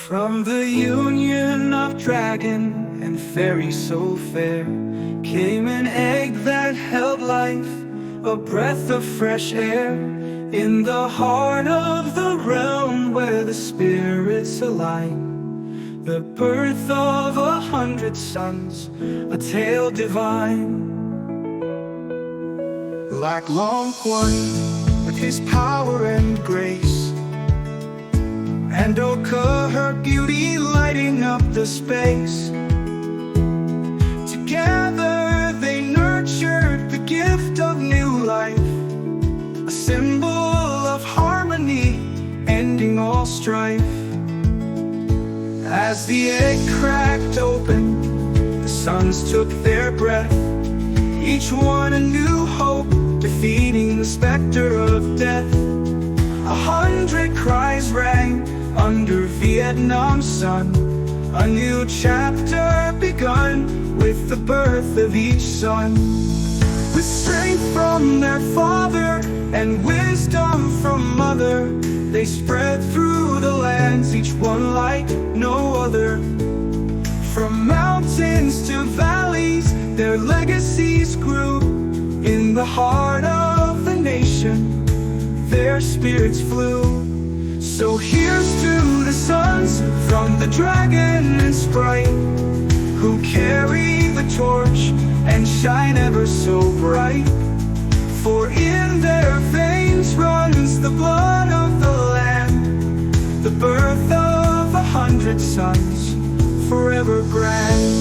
From the union of dragon and fairy so fair came an egg that held life, a breath of fresh air, in the heart of the realm where the spirits align. The birth of 100 sons, a tale divine. Lạc Long Quân, with his power and grace, and Oka, her beauty lighting up the space. Together they nurtured the gift of new life, a symbol of harmony, ending all strife. As the egg cracked open, the sons took their breath, each one a new hope, defeating the specter of death. 100 cries rang under Vietnam's sun, a new chapter begun with the birth of each son. With strength from their father and wisdom from mother, they spread through the lands, each one like no other. From mountains to valleys, their legacies grew. In the heart of the nation, their spirits flew. So here's to the sons from the dragon and sprite, who carry the torch and shine ever so bright. For in their veins runs the blood of the land, the birth of 100 sons, forever grand.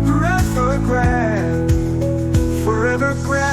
Forever grand, forever grand.